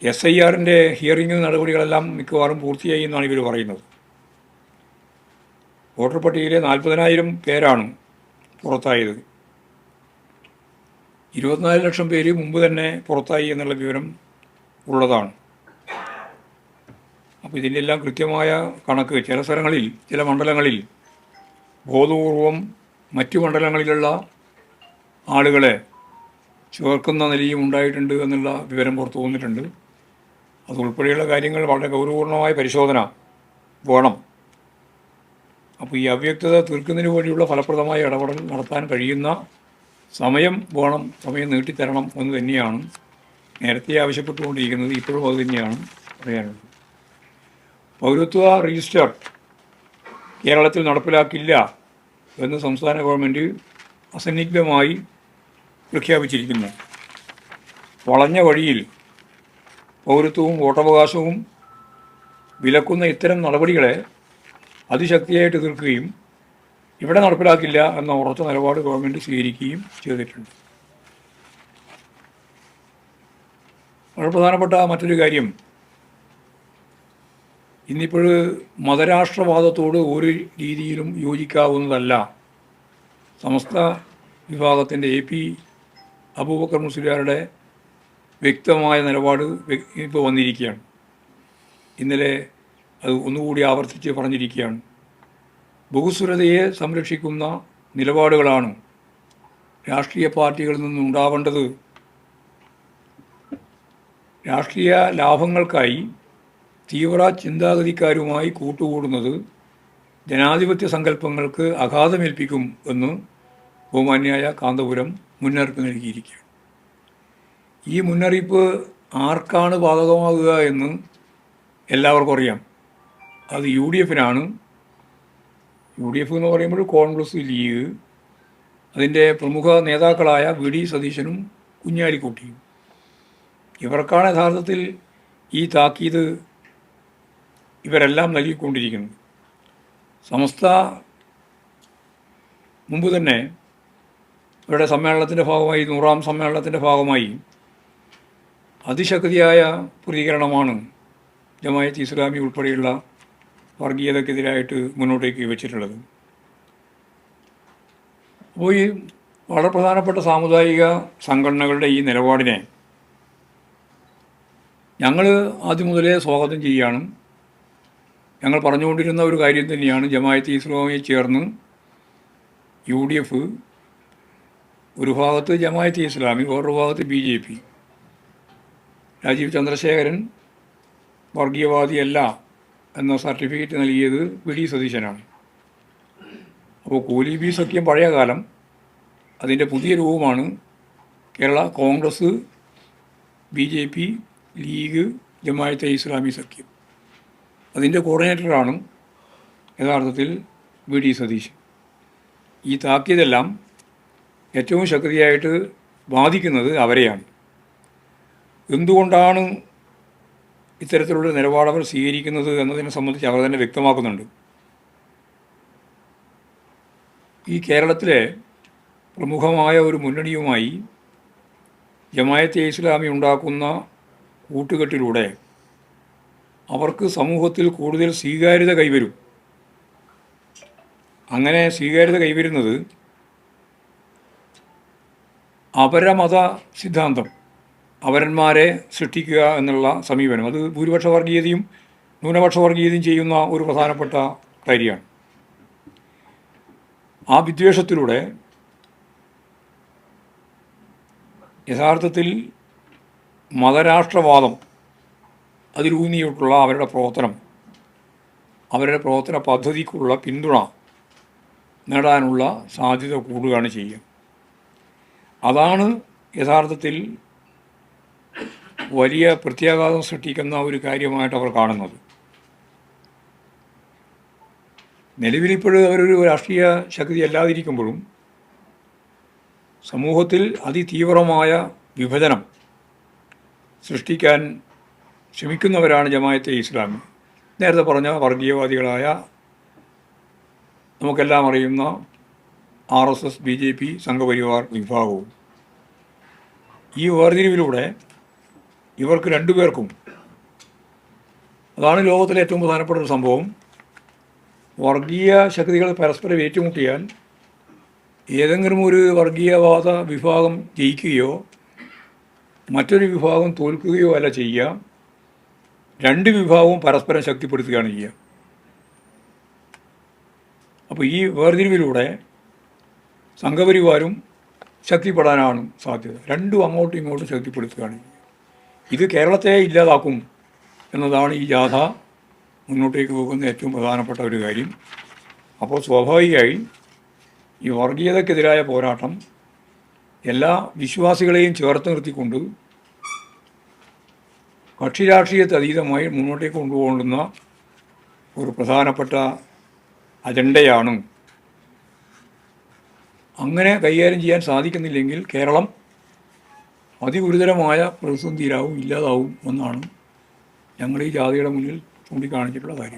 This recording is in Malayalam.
SIRൻ്റെ ഹിയറിംഗ് നടപടികളെല്ലാം മിക്കവാറും പൂർത്തിയായി എന്നാണ് ഇവർ പറയുന്നത്. വോട്ടർ പട്ടികയിലെ 40,000 പേരാണ് പുറത്തായത്. 24 ലക്ഷം പേര് മുമ്പ് തന്നെ പുറത്തായി എന്നുള്ള വിവരം ഉള്ളതാണ്. അപ്പോൾ ഇതിൻ്റെ എല്ലാം കൃത്യമായ കണക്ക് ചില സ്ഥലങ്ങളിൽ, ചില മണ്ഡലങ്ങളിൽ ബോധപൂർവം മറ്റു മണ്ഡലങ്ങളിലുള്ള ആളുകളെ ചേർക്കുന്ന നിലയും ഉണ്ടായിട്ടുണ്ട് എന്നുള്ള വിവരം പുറത്തു വന്നിട്ടുണ്ട്. അതുൾപ്പെടെയുള്ള കാര്യങ്ങൾ വളരെ ഗൗരവപൂർണമായ പരിശോധന വേണം. അപ്പോൾ ഈ അവ്യക്തത തീർക്കുന്നതിന് വേണ്ടിയുള്ള ഫലപ്രദമായ ഇടപെടൽ നടത്താൻ കഴിയുന്ന സമയം വേണം, സമയം നീട്ടിത്തരണം എന്ന് തന്നെയാണ് നേരത്തെ ആവശ്യപ്പെട്ടുകൊണ്ടിരിക്കുന്നത്. ഇപ്പോഴും അത് തന്നെയാണ് പറയാനുള്ളത്. പൗരത്വ രജിസ്റ്റർ കേരളത്തിൽ നടപ്പിലാക്കില്ല എന്ന് സംസ്ഥാന ഗവൺമെൻറ് അസന്നിഗ്ധമായി പ്രഖ്യാപിച്ചിരിക്കുന്നു. വളഞ്ഞ വഴിയിൽ പൗരത്വവും വോട്ടവകാശവും വിലക്കുന്ന ഇത്തരം നടപടികളെ അതിശക്തിയായിട്ട് എതിർക്കുകയും ഇവിടെ നടപ്പിലാക്കില്ല എന്ന ഉറച്ച നിലപാട് ഗവൺമെൻറ് സ്വീകരിക്കുകയും ചെയ്തിട്ടുണ്ട്. വളരെ പ്രധാനപ്പെട്ട മറ്റൊരു കാര്യം, ഇന്നിപ്പോൾ മതരാഷ്ട്രവാദത്തോട് ഒരു രീതിയിലും യോജിക്കാവുന്നതല്ല സമസ്ത വിഭാഗത്തിൻ്റെ AP അബൂബക്കർ മുസ്ലിയാരുടെ വ്യക്തമായ നിലപാട് ഇപ്പോൾ വന്നിരിക്കുകയാണ്. ഇന്നലെ അത് ഒന്നുകൂടി ആവർത്തിച്ച് പറഞ്ഞിരിക്കുകയാണ്. ബഹുസ്വരതയെ സംരക്ഷിക്കുന്ന നിലപാടുകളാണ് രാഷ്ട്രീയ പാർട്ടികളിൽ നിന്നുണ്ടാവേണ്ടത്. രാഷ്ട്രീയ ലാഭങ്ങൾക്കായി തീവ്ര ചിന്താഗതിക്കാരുമായി കൂട്ടുകൂടുന്നത് ജനാധിപത്യ സങ്കല്പങ്ങൾക്ക് ആഘാതമേൽപ്പിക്കും എന്ന് ബഹുമാന്യായ കാന്തപുരം മുന്നറിയിപ്പ് നൽകിയിരിക്കുകയാണ്. ഈ മുന്നറിയിപ്പ് ആർക്കാണ് ബാധകമാകുക എന്ന് എല്ലാവർക്കും അറിയാം. അത് UDFനാണ്. UDF എന്ന് പറയുമ്പോൾ കോൺഗ്രസ്, ലീഗ്, അതിൻ്റെ പ്രമുഖ നേതാക്കളായ VD സതീശനും കുഞ്ഞാലിക്കുട്ടിയും, ഇവർക്കാണ് യഥാർത്ഥത്തിൽ ഈ താക്കീത് ഇവരെല്ലാം നൽകിക്കൊണ്ടിരിക്കുന്നത്. സമസ്ത മുമ്പ് തന്നെ ഇവരുടെ സമ്മേളനത്തിൻ്റെ ഭാഗമായി, 100ാം സമ്മേളനത്തിൻ്റെ ഭാഗമായി അതിശക്തിയായ പ്രതികരണമാണ് ജമാഅത്ത് ഇസ്ലാമി ഉൾപ്പെടെയുള്ള വർഗീയതക്കെതിരായിട്ട് മുന്നോട്ടേക്ക് വെച്ചിട്ടുള്ളത്. അപ്പോൾ ഈ വളരെ പ്രധാനപ്പെട്ട സാമുദായിക സംഘടനകളുടെ ഈ നിലപാടിനെ ഞങ്ങൾ ആദ്യം മുതലേ സ്വാഗതം ചെയ്യുകയാണ്. ഞങ്ങൾ പറഞ്ഞുകൊണ്ടിരുന്ന ഒരു കാര്യം തന്നെയാണ്, ജമാഅത്ത് ഇസ്ലാമിയെ ചേർന്ന് UDF, ഒരു ഭാഗത്ത് ജമാഅത്ത് ഇസ്ലാമി, വേറൊരു ഭാഗത്ത് BJP. രാജീവ് ചന്ദ്രശേഖരൻ വർഗീയവാദിയല്ല എന്ന സർട്ടിഫിക്കറ്റ് നൽകിയത് VD സതീശനാണ്. അപ്പോൾ കോലീബി സഖ്യം പഴയ കാലം, അതിൻ്റെ പുതിയ രൂപമാണ് കേരള കോൺഗ്രസ്, BJP, ലീഗ്, ജമാഅത്തെ ഇസ്ലാമി സഖ്യം. അതിൻ്റെ കോർഡിനേറ്ററാണ് യഥാർത്ഥത്തിൽ VD സതീശൻ. ഈ താക്കീതെല്ലാം ഏറ്റവും ശക്തിയായിട്ട് ബാധിക്കുന്നത് അവരെയാണ്. എന്തുകൊണ്ടാണ് ഇത്തരത്തിലുള്ള നിലപാടവർ സ്വീകരിക്കുന്നത് എന്നതിനെ സംബന്ധിച്ച് അവർ തന്നെ വ്യക്തമാക്കുന്നുണ്ട്. ഈ കേരളത്തിലെ പ്രമുഖമായ ഒരു മുന്നണിയുമായി ജമാഅത്തെ ഇസ്ലാമി ഉണ്ടാക്കുന്ന കൂട്ടുകെട്ടിലൂടെ അവർക്ക് സമൂഹത്തിൽ കൂടുതൽ സ്വീകാര്യത കൈവരും. അങ്ങനെ സ്വീകാര്യത കൈവരുന്നത് അപരമത സിദ്ധാന്തം, അവരന്മാരെ സൃഷ്ടിക്കുക എന്നുള്ള സമീപനം, അത് ഭൂരിപക്ഷ വർഗീയതയും ന്യൂനപക്ഷ വർഗീയതയും ചെയ്യുന്ന ഒരു പ്രധാനപ്പെട്ട കാര്യമാണ്. ആ വിദ്വേഷത്തിലൂടെ യഥാർത്ഥത്തിൽ മതരാഷ്ട്രവാദം അതിലൂന്നിയിട്ടുള്ള അവരുടെ പ്രവർത്തന പദ്ധതിക്കുള്ള പിന്തുണ നേടാനുള്ള സാധ്യത കൂടുകയാണ് ചെയ്യുക. അതാണ് യഥാർത്ഥത്തിൽ വലിയ പ്രത്യാഘാതം സൃഷ്ടിക്കുന്ന ഒരു കാര്യമായിട്ട് അവർ കാണുന്നത്. നിലവിലിപ്പോഴും അവരൊരു രാഷ്ട്രീയ ശക്തി അല്ലാതിരിക്കുമ്പോഴും സമൂഹത്തിൽ അതിതീവ്രമായ വിഭജനം സൃഷ്ടിക്കാൻ ശ്രമിക്കുന്നവരാണ് ജമാഅത്തെ ഇസ്ലാമി. നേരത്തെ പറഞ്ഞ വർഗീയവാദികളായ നമുക്കെല്ലാം അറിയുന്ന RSS, BJP, സംഘപരിവാർ വിഭാഗവും. ഈ വേർതിരിവിലൂടെ ഇവർക്ക് രണ്ടുപേർക്കും, അതാണ് ലോകത്തിലെ ഏറ്റവും പ്രധാനപ്പെട്ട ഒരു സംഭവം, വർഗീയ ശക്തികൾ പരസ്പരം ഏറ്റുമുട്ടിയാൽ ഏതെങ്കിലും ഒരു വർഗീയവാദ വിഭാഗം ജയിക്കുകയോ മറ്റൊരു വിഭാഗം തോൽക്കുകയോ അല്ല ചെയ്യുക, രണ്ട് വിഭാഗവും പരസ്പരം ശക്തിപ്പെടുത്തുകയാണ് ചെയ്യുക. അപ്പോൾ ഈ വേർതിരിവിലൂടെ സംഘപരിവാരും ശക്തിപ്പെടാനാണ് സാധ്യത. രണ്ടും അങ്ങോട്ടും ഇങ്ങോട്ടും ശക്തിപ്പെടുത്തുകയാണ് ചെയ്യുക. ഇത് കേരളത്തെ ഇല്ലാതാക്കും എന്നതാണ് ഈ ജാഥ മുന്നോട്ടേക്ക് പോകുന്ന ഏറ്റവും പ്രധാനപ്പെട്ട ഒരു കാര്യം. അപ്പോൾ സ്വാഭാവികമായി ഈ വർഗീയതക്കെതിരായ പോരാട്ടം എല്ലാ വിശ്വാസികളെയും ചേർത്ത് നിർത്തിക്കൊണ്ട് കക്ഷി രാഷ്ട്രീയത്തെ അതീതമായി മുന്നോട്ടേക്ക് കൊണ്ടുപോകുന്ന ഒരു പ്രധാനപ്പെട്ട അജണ്ടയാണ്. അങ്ങനെ കൈകാര്യം ചെയ്യാൻ സാധിക്കുന്നില്ലെങ്കിൽ കേരളം അതിഗുരുതരമായ പ്രതിസന്ധിയിലാവും, ഇല്ലാതാവും എന്നാണ് ഞങ്ങൾ ഈ ജാതിയുടെ മുന്നിൽ ചൂണ്ടിക്കാണിച്ചിട്ടുള്ള കാര്യം.